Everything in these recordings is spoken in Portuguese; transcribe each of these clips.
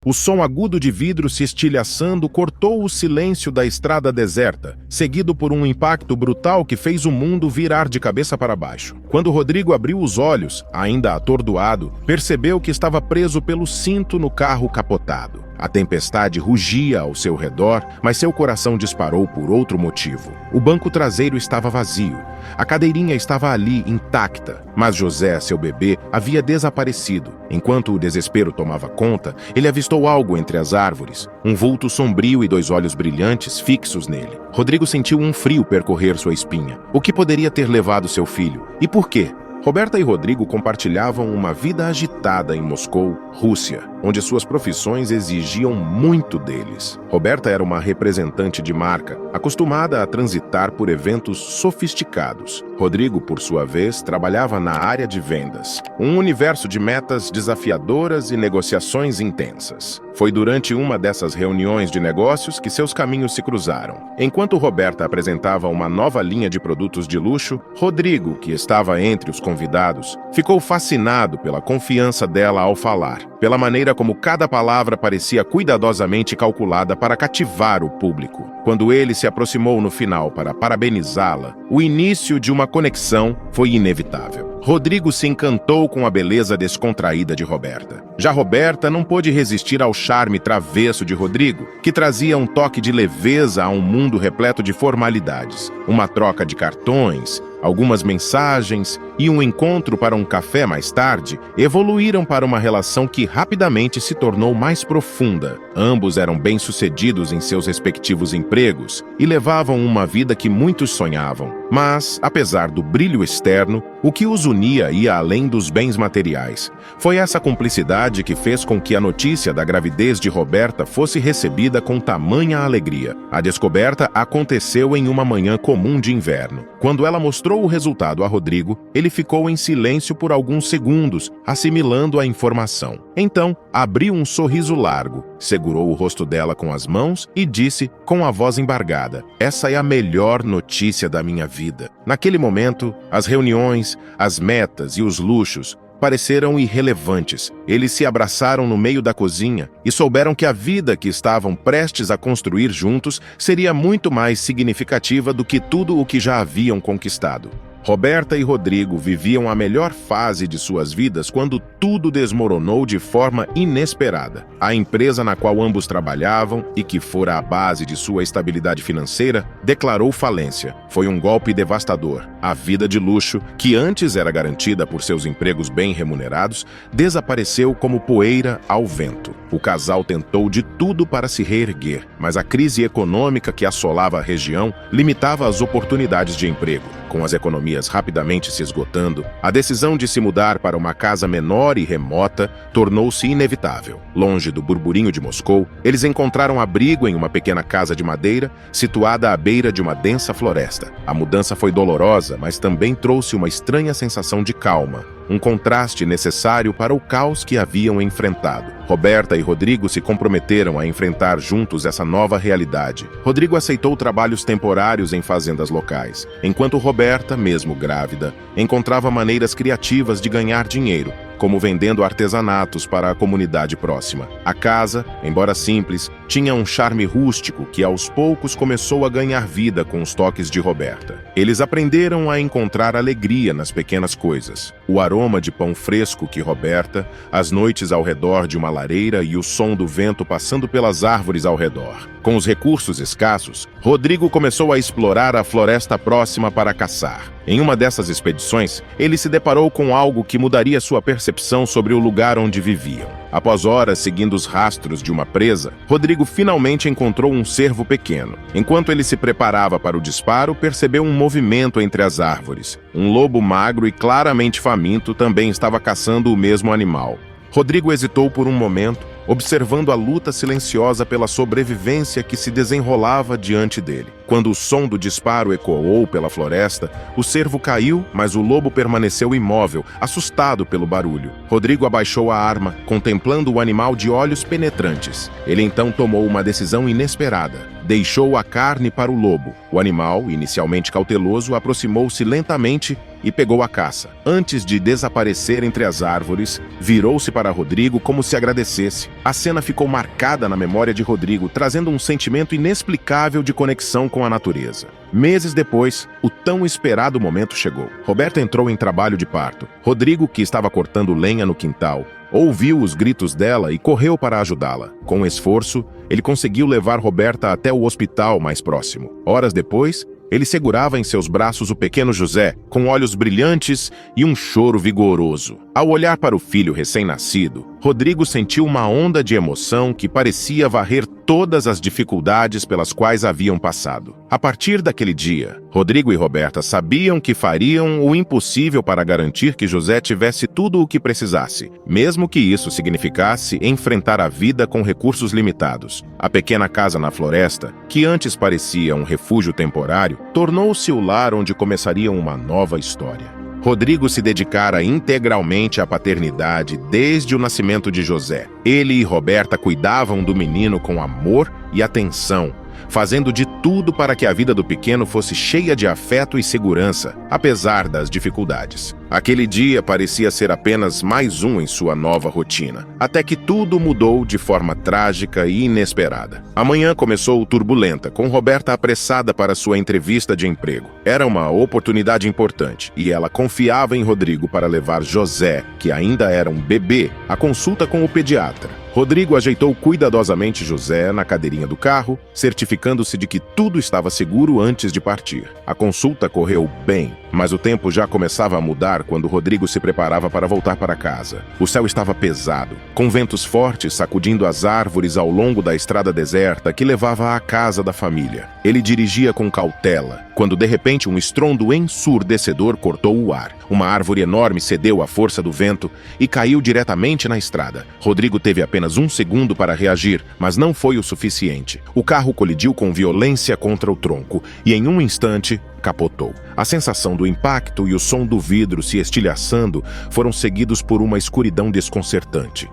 O som agudo de vidro se estilhaçando cortou o silêncio da estrada deserta, seguido por um impacto brutal que fez o mundo virar de cabeça para baixo. Quando Rodrigo abriu os olhos, ainda atordoado, percebeu que estava preso pelo cinto no carro capotado. A tempestade rugia ao seu redor, mas seu coração disparou por outro motivo. O banco traseiro estava vazio. A cadeirinha estava ali, intacta, mas José, seu bebê, havia desaparecido. Enquanto o desespero tomava conta, ele avistou algo entre as árvores. Um vulto sombrio e 2 olhos brilhantes fixos nele. Rodrigo sentiu um frio percorrer sua espinha. O que poderia ter levado seu filho? E por quê? Roberta e Rodrigo compartilhavam uma vida agitada em Moscou, Rússia, onde suas profissões exigiam muito deles. Roberta era uma representante de marca, acostumada a transitar por eventos sofisticados. Rodrigo, por sua vez, trabalhava na área de vendas, um universo de metas desafiadoras e negociações intensas. Foi durante uma dessas reuniões de negócios que seus caminhos se cruzaram. Enquanto Roberta apresentava uma nova linha de produtos de luxo, Rodrigo, que estava entre os convidados, ficou fascinado pela confiança dela ao falar, pela maneira como cada palavra parecia cuidadosamente calculada para cativar o público. Quando ele se aproximou no final para parabenizá-la, o início de uma conexão foi inevitável. Rodrigo se encantou com a beleza descontraída de Roberta. Já Roberta não pôde resistir ao charme travesso de Rodrigo, que trazia um toque de leveza a um mundo repleto de formalidades. Uma troca de cartões, algumas mensagens e um encontro para um café mais tarde evoluíram para uma relação que rapidamente se tornou mais profunda. Ambos eram bem-sucedidos em seus respectivos empregos e levavam uma vida que muitos sonhavam. Mas, apesar do brilho externo, o que os unia ia além dos bens materiais. Foi essa cumplicidade que fez com que a notícia da gravidez de Roberta fosse recebida com tamanha alegria. A descoberta aconteceu em uma manhã comum de inverno. Quando ela mostrou o resultado a Rodrigo, ele ficou em silêncio por alguns segundos, assimilando a informação. Então, abriu um sorriso largo, segurou o rosto dela com as mãos e disse com a voz embargada: "Essa é a melhor notícia da minha vida." Naquele momento, as reuniões, as metas e os luxos pareceram irrelevantes. Eles se abraçaram no meio da cozinha e souberam que a vida que estavam prestes a construir juntos seria muito mais significativa do que tudo o que já haviam conquistado. Roberta e Rodrigo viviam a melhor fase de suas vidas quando tudo desmoronou de forma inesperada. A empresa na qual ambos trabalhavam e que fora a base de sua estabilidade financeira declarou falência. Foi um golpe devastador. A vida de luxo, que antes era garantida por seus empregos bem remunerados, desapareceu como poeira ao vento. O casal tentou de tudo para se reerguer, mas a crise econômica que assolava a região limitava as oportunidades de emprego. Com as economias rapidamente se esgotando, a decisão de se mudar para uma casa menor e remota tornou-se inevitável. Longe do burburinho de Moscou, eles encontraram abrigo em uma pequena casa de madeira situada à beira de uma densa floresta. A mudança foi dolorosa, mas também trouxe uma estranha sensação de calma, um contraste necessário para o caos que haviam enfrentado. Roberta e Rodrigo se comprometeram a enfrentar juntos essa nova realidade. Rodrigo aceitou trabalhos temporários em fazendas locais, enquanto Roberta, mesmo grávida, encontrava maneiras criativas de ganhar dinheiro, como vendendo artesanatos para a comunidade próxima. A casa, embora simples, tinha um charme rústico que aos poucos começou a ganhar vida com os toques de Roberta. Eles aprenderam a encontrar alegria nas pequenas coisas. O aroma de pão fresco que Roberta, as noites ao redor de uma lareira e o som do vento passando pelas árvores ao redor. Com os recursos escassos, Rodrigo começou a explorar a floresta próxima para caçar. Em uma dessas expedições, ele se deparou com algo que mudaria sua percepção sobre o lugar onde viviam. Após horas seguindo os rastros de uma presa, Rodrigo finalmente encontrou um cervo pequeno. Enquanto ele se preparava para o disparo, percebeu um movimento entre as árvores. Um lobo magro e claramente faminto também estava caçando o mesmo animal. Rodrigo hesitou por um momento, observando a luta silenciosa pela sobrevivência que se desenrolava diante dele. Quando o som do disparo ecoou pela floresta, o cervo caiu, mas o lobo permaneceu imóvel, assustado pelo barulho. Rodrigo abaixou a arma, contemplando o animal de olhos penetrantes. Ele então tomou uma decisão inesperada. Deixou a carne para o lobo. O animal, inicialmente cauteloso, aproximou-se lentamente e pegou a caça. Antes de desaparecer entre as árvores, virou-se para Rodrigo como se agradecesse. A cena ficou marcada na memória de Rodrigo, trazendo um sentimento inexplicável de conexão com a natureza. Meses depois, o tão esperado momento chegou. Roberta entrou em trabalho de parto. Rodrigo, que estava cortando lenha no quintal, ouviu os gritos dela e correu para ajudá-la. Com esforço, ele conseguiu levar Roberta até o hospital mais próximo. Horas depois, ele segurava em seus braços o pequeno José, com olhos brilhantes e um choro vigoroso. Ao olhar para o filho recém-nascido, Rodrigo sentiu uma onda de emoção que parecia varrer todas as dificuldades pelas quais haviam passado. A partir daquele dia, Rodrigo e Roberta sabiam que fariam o impossível para garantir que José tivesse tudo o que precisasse, mesmo que isso significasse enfrentar a vida com recursos limitados. A pequena casa na floresta, que antes parecia um refúgio temporário, tornou-se o lar onde começaria uma nova história. Rodrigo se dedicara integralmente à paternidade desde o nascimento de José. Ele e Roberta cuidavam do menino com amor e atenção, fazendo de tudo para que a vida do pequeno fosse cheia de afeto e segurança, apesar das dificuldades. Aquele dia parecia ser apenas mais um em sua nova rotina, até que tudo mudou de forma trágica e inesperada. A manhã começou turbulenta, com Roberta apressada para sua entrevista de emprego. Era uma oportunidade importante, e ela confiava em Rodrigo para levar José, que ainda era um bebê, à consulta com o pediatra. Rodrigo ajeitou cuidadosamente José na cadeirinha do carro, certificando-se de que tudo estava seguro antes de partir. A consulta correu bem, mas o tempo já começava a mudar quando Rodrigo se preparava para voltar para casa. O céu estava pesado, com ventos fortes sacudindo as árvores ao longo da estrada deserta que levava à casa da família. Ele dirigia com cautela, quando de repente um estrondo ensurdecedor cortou o ar. Uma árvore enorme cedeu à força do vento e caiu diretamente na estrada. Rodrigo teve apenas um segundo para reagir, mas não foi o suficiente. O carro colidiu com violência contra o tronco e, em um instante, capotou. A sensação do impacto e o som do vidro se estilhaçando foram seguidos por uma escuridão desconcertante.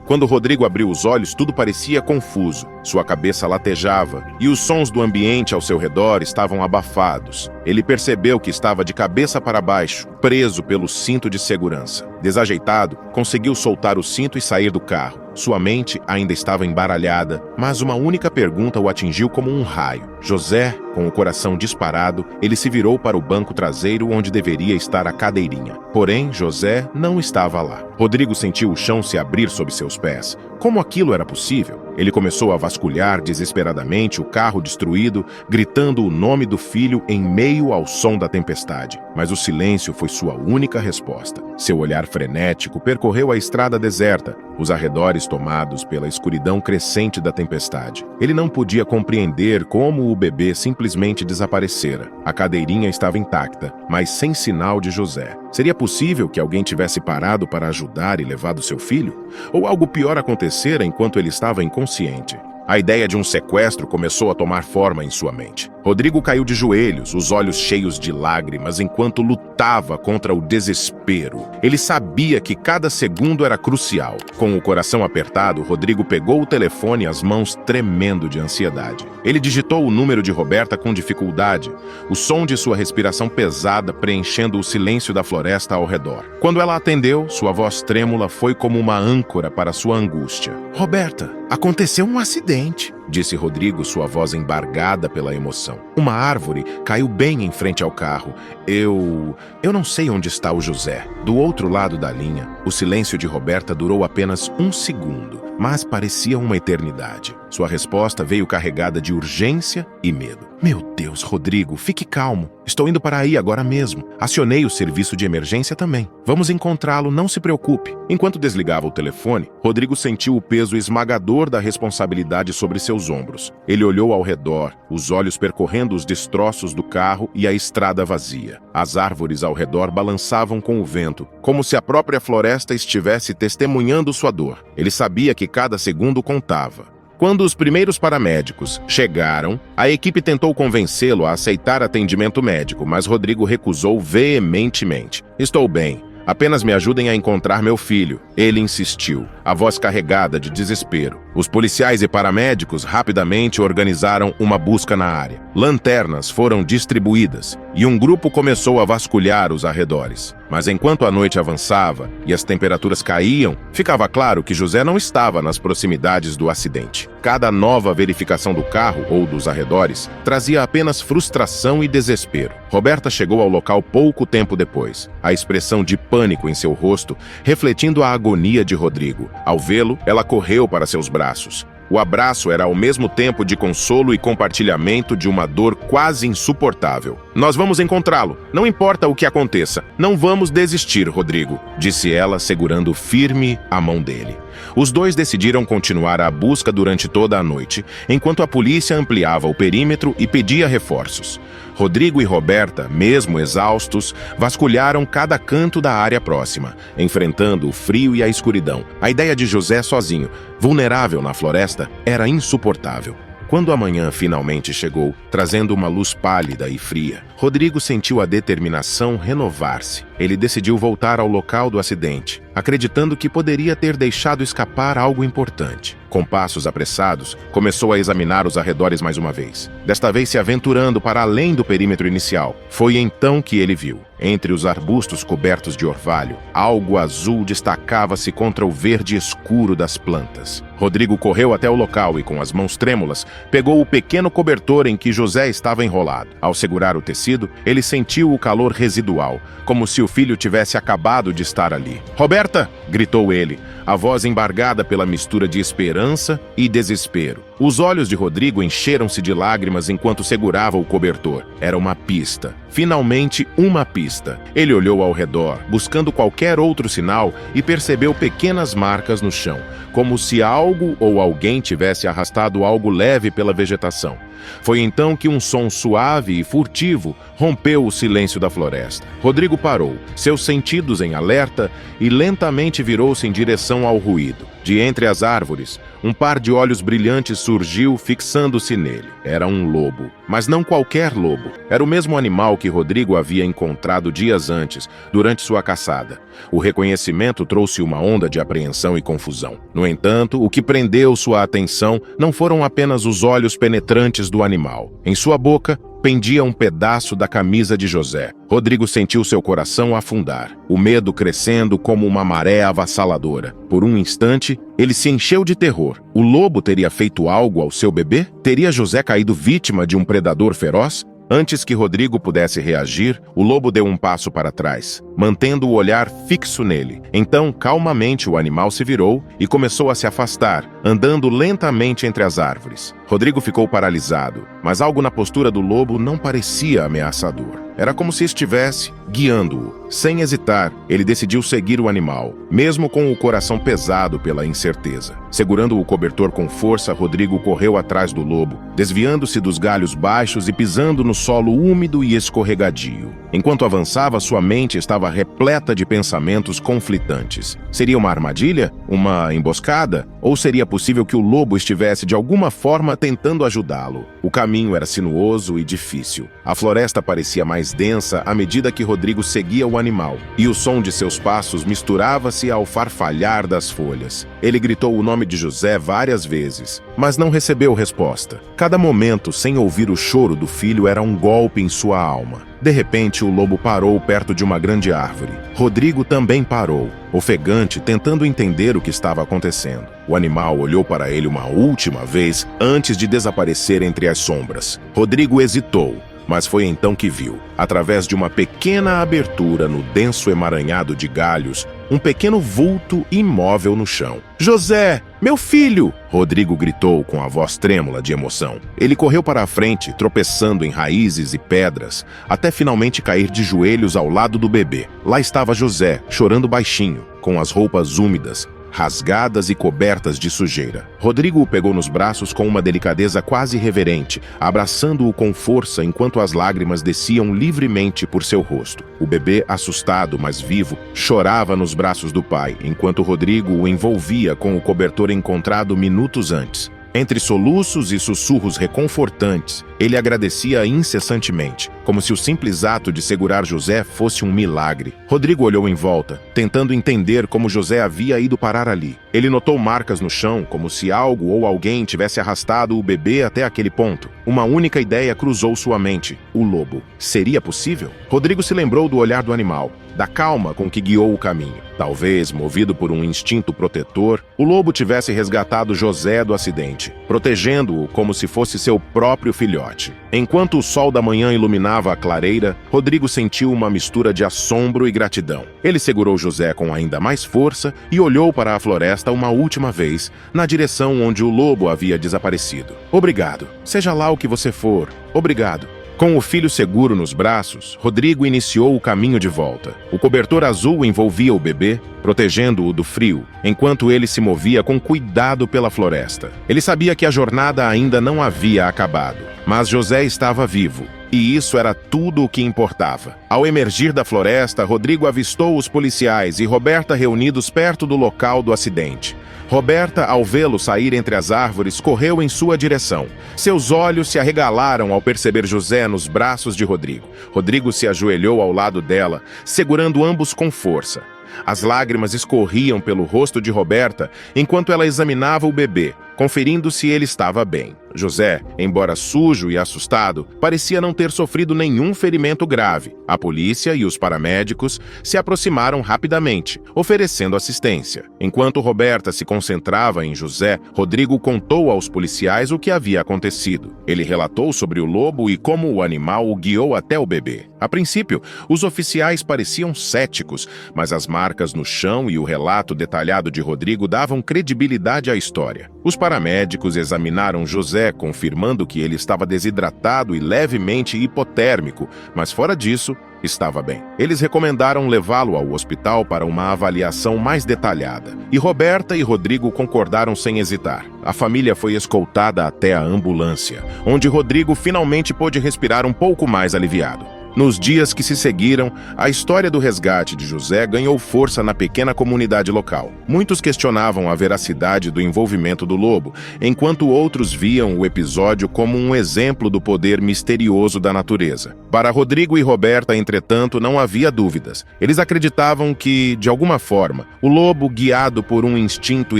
Quando Rodrigo abriu os olhos, tudo parecia confuso. Sua cabeça latejava e os sons do ambiente ao seu redor estavam abafados. Ele percebeu que estava de cabeça para baixo, preso pelo cinto de segurança. Desajeitado, conseguiu soltar o cinto e sair do carro. Sua mente ainda estava embaralhada, mas uma única pergunta o atingiu como um raio. José, com o coração disparado, ele se virou para o banco traseiro onde deveria estar a cadeirinha. Porém, José não estava lá. Rodrigo sentiu o chão se abrir sob seus pés. Como aquilo era possível? Ele começou a vasculhar desesperadamente o carro destruído, gritando o nome do filho em meio ao som da tempestade. Mas o silêncio foi sua única resposta. Seu olhar frenético percorreu a estrada deserta, os arredores tomados pela escuridão crescente da tempestade. Ele não podia compreender como o bebê simplesmente desaparecera. A cadeirinha estava intacta, mas sem sinal de José. Seria possível que alguém tivesse parado para ajudar e levado seu filho? Ou algo pior acontecera enquanto ele estava inconsciente? A ideia de um sequestro começou a tomar forma em sua mente. Rodrigo caiu de joelhos, os olhos cheios de lágrimas, enquanto lutava contra o desespero. Ele sabia que cada segundo era crucial. Com o coração apertado, Rodrigo pegou o telefone, as mãos tremendo de ansiedade. Ele digitou o número de Roberta com dificuldade, o som de sua respiração pesada preenchendo o silêncio da floresta ao redor. Quando ela atendeu, sua voz trêmula foi como uma âncora para sua angústia. "Roberta, aconteceu um acidente", disse Rodrigo, sua voz embargada pela emoção. "Uma árvore caiu bem em frente ao carro. Eu não sei onde está o José." Do outro lado da linha, o silêncio de Roberta durou apenas um segundo, mas parecia uma eternidade. Sua resposta veio carregada de urgência e medo. "Meu Deus, Rodrigo, fique calmo. Estou indo para aí agora mesmo. Acionei o serviço de emergência também. Vamos encontrá-lo, não se preocupe." Enquanto desligava o telefone, Rodrigo sentiu o peso esmagador da responsabilidade sobre seus ombros. Ele olhou ao redor, os olhos percorrendo os destroços do carro e a estrada vazia. As árvores ao redor balançavam com o vento, como se a própria floresta estivesse testemunhando sua dor. Ele sabia que cada segundo contava. Quando os primeiros paramédicos chegaram, a equipe tentou convencê-lo a aceitar atendimento médico, mas Rodrigo recusou veementemente. "Estou bem. Apenas me ajudem a encontrar meu filho." Ele insistiu, a voz carregada de desespero. Os policiais e paramédicos rapidamente organizaram uma busca na área. Lanternas foram distribuídas e um grupo começou a vasculhar os arredores. Mas enquanto a noite avançava e as temperaturas caíam, ficava claro que José não estava nas proximidades do acidente. Cada nova verificação do carro ou dos arredores trazia apenas frustração e desespero. Roberta chegou ao local pouco tempo depois, a expressão de pânico em seu rosto refletindo a agonia de Rodrigo. Ao vê-lo, ela correu para seus braços. O abraço era ao mesmo tempo de consolo e compartilhamento de uma dor quase insuportável. "Nós vamos encontrá-lo, não importa o que aconteça. Não vamos desistir, Rodrigo", disse ela, segurando firme a mão dele. Os dois decidiram continuar a busca durante toda a noite, enquanto a polícia ampliava o perímetro e pedia reforços. Rodrigo e Roberta, mesmo exaustos, vasculharam cada canto da área próxima, enfrentando o frio e a escuridão. A ideia de José sozinho, vulnerável na floresta, era insuportável. Quando a manhã finalmente chegou, trazendo uma luz pálida e fria, Rodrigo sentiu a determinação renovar-se. Ele decidiu voltar ao local do acidente, acreditando que poderia ter deixado escapar algo importante. Com passos apressados, começou a examinar os arredores mais uma vez, desta vez se aventurando para além do perímetro inicial. Foi então que ele viu, entre os arbustos cobertos de orvalho, algo azul destacava-se contra o verde escuro das plantas. Rodrigo correu até o local e, com as mãos trêmulas, pegou o pequeno cobertor em que José estava enrolado. Ao segurar o tecido, ele sentiu o calor residual, como se o filho tivesse acabado de estar ali. "Roberta!" gritou ele, a voz embargada pela mistura de esperança e desespero. Os olhos de Rodrigo encheram-se de lágrimas enquanto segurava o cobertor. Era uma pista. Finalmente, uma pista. Ele olhou ao redor, buscando qualquer outro sinal, e percebeu pequenas marcas no chão, como se algo ou alguém tivesse arrastado algo leve pela vegetação. Foi então que um som suave e furtivo rompeu o silêncio da floresta. Rodrigo parou, seus sentidos em alerta, e lentamente virou-se em direção ao ruído. De entre as árvores, um par de olhos brilhantes surgiu, fixando-se nele. Era um lobo, mas não qualquer lobo. Era o mesmo animal que Rodrigo havia encontrado dias antes, durante sua caçada. O reconhecimento trouxe uma onda de apreensão e confusão. No entanto, o que prendeu sua atenção não foram apenas os olhos penetrantes do animal. Em sua boca, pendia um pedaço da camisa de José. Rodrigo sentiu seu coração afundar, o medo crescendo como uma maré avassaladora. Por um instante, ele se encheu de terror. O lobo teria feito algo ao seu bebê? Teria José caído vítima de um predador feroz? Antes que Rodrigo pudesse reagir, o lobo deu um passo para trás, mantendo o olhar fixo nele. Então, calmamente, o animal se virou e começou a se afastar, andando lentamente entre as árvores. Rodrigo ficou paralisado, mas algo na postura do lobo não parecia ameaçador. Era como se estivesse guiando-o. Sem hesitar, ele decidiu seguir o animal, mesmo com o coração pesado pela incerteza. Segurando o cobertor com força, Rodrigo correu atrás do lobo, desviando-se dos galhos baixos e pisando no solo úmido e escorregadio. Enquanto avançava, sua mente estava repleta de pensamentos conflitantes. Seria uma armadilha? Uma emboscada? Ou seria possível que o lobo estivesse de alguma forma tentando ajudá-lo? O caminho era sinuoso e difícil. A floresta parecia mais densa à medida que Rodrigo seguia o animal, e o som de seus passos misturava-se ao farfalhar das folhas. Ele gritou o nome de José várias vezes, mas não recebeu resposta. Cada momento sem ouvir o choro do filho era um golpe em sua alma. De repente, o lobo parou perto de uma grande árvore. Rodrigo também parou, ofegante, tentando entender o que estava acontecendo. O animal olhou para ele uma última vez antes de desaparecer entre as sombras. Rodrigo hesitou, mas foi então que viu, através de uma pequena abertura no denso emaranhado de galhos, um pequeno vulto imóvel no chão. "José, meu filho!" Rodrigo gritou com a voz trêmula de emoção. Ele correu para a frente, tropeçando em raízes e pedras, até finalmente cair de joelhos ao lado do bebê. Lá estava José, chorando baixinho, com as roupas úmidas, rasgadas e cobertas de sujeira. Rodrigo o pegou nos braços com uma delicadeza quase reverente, abraçando-o com força enquanto as lágrimas desciam livremente por seu rosto. O bebê, assustado, mas vivo, chorava nos braços do pai, enquanto Rodrigo o envolvia com o cobertor encontrado minutos antes. Entre soluços e sussurros reconfortantes, ele agradecia incessantemente, como se o simples ato de segurar José fosse um milagre. Rodrigo olhou em volta, tentando entender como José havia ido parar ali. Ele notou marcas no chão, como se algo ou alguém tivesse arrastado o bebê até aquele ponto. Uma única ideia cruzou sua mente: o lobo. Seria possível? Rodrigo se lembrou do olhar do animal, da calma com que guiou o caminho. Talvez, movido por um instinto protetor, o lobo tivesse resgatado José do acidente, protegendo-o como se fosse seu próprio filhote. Enquanto o sol da manhã iluminava a clareira, Rodrigo sentiu uma mistura de assombro e gratidão. Ele segurou José com ainda mais força e olhou para a floresta uma última vez, na direção onde o lobo havia desaparecido. Obrigado. Seja lá o que você for, obrigado. Com o filho seguro nos braços, Rodrigo iniciou o caminho de volta. O cobertor azul envolvia o bebê, protegendo-o do frio, enquanto ele se movia com cuidado pela floresta. Ele sabia que a jornada ainda não havia acabado, mas José estava vivo, e isso era tudo o que importava. Ao emergir da floresta, Rodrigo avistou os policiais e Roberta reunidos perto do local do acidente. Roberta, ao vê-lo sair entre as árvores, correu em sua direção. Seus olhos se arregalaram ao perceber José nos braços de Rodrigo. Rodrigo se ajoelhou ao lado dela, segurando ambos com força. As lágrimas escorriam pelo rosto de Roberta enquanto ela examinava o bebê, conferindo se ele estava bem. José, embora sujo e assustado, parecia não ter sofrido nenhum ferimento grave. A polícia e os paramédicos se aproximaram rapidamente, oferecendo assistência. Enquanto Roberta se concentrava em José, Rodrigo contou aos policiais o que havia acontecido. Ele relatou sobre o lobo e como o animal o guiou até o bebê. A princípio, os oficiais pareciam céticos, mas as marcas no chão e o relato detalhado de Rodrigo davam credibilidade à história. Os paramédicos examinaram José, confirmando que ele estava desidratado e levemente hipotérmico, mas fora disso, estava bem. Eles recomendaram levá-lo ao hospital para uma avaliação mais detalhada, e Roberta e Rodrigo concordaram sem hesitar. A família foi escoltada até a ambulância, onde Rodrigo finalmente pôde respirar um pouco mais aliviado. Nos dias que se seguiram, a história do resgate de José ganhou força na pequena comunidade local. Muitos questionavam a veracidade do envolvimento do lobo, enquanto outros viam o episódio como um exemplo do poder misterioso da natureza. Para Rodrigo e Roberta, entretanto, não havia dúvidas. Eles acreditavam que, de alguma forma, o lobo, guiado por um instinto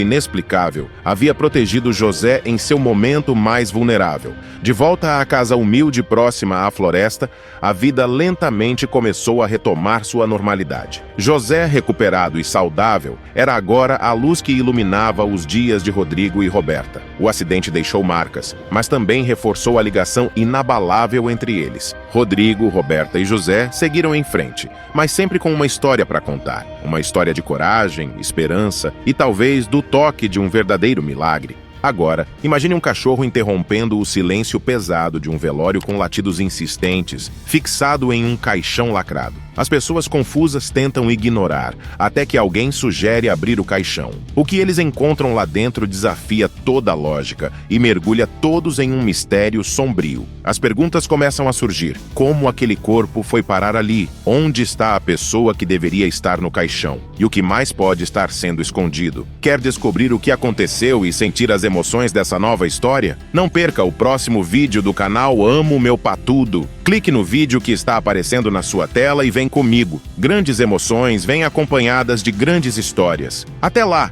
inexplicável, havia protegido José em seu momento mais vulnerável. De volta à casa humilde próxima à floresta, a vida lentamente começou a retomar sua normalidade. José, recuperado e saudável, era agora a luz que iluminava os dias de Rodrigo e Roberta. O acidente deixou marcas, mas também reforçou a ligação inabalável entre eles. Rodrigo, Roberta e José seguiram em frente, mas sempre com uma história para contar. Uma história de coragem, esperança e talvez do toque de um verdadeiro milagre. Agora, imagine um cachorro interrompendo o silêncio pesado de um velório com latidos insistentes, fixado em um caixão lacrado. As pessoas confusas tentam ignorar, até que alguém sugere abrir o caixão. O que eles encontram lá dentro desafia toda a lógica e mergulha todos em um mistério sombrio. As perguntas começam a surgir. Como aquele corpo foi parar ali? Onde está a pessoa que deveria estar no caixão? E o que mais pode estar sendo escondido? Quer descobrir o que aconteceu e sentir as emoções dessa nova história? Não perca o próximo vídeo do canal Amo Meu Patudo. Clique no vídeo que está aparecendo na sua tela e vem comigo. Grandes emoções vêm acompanhadas de grandes histórias. Até lá!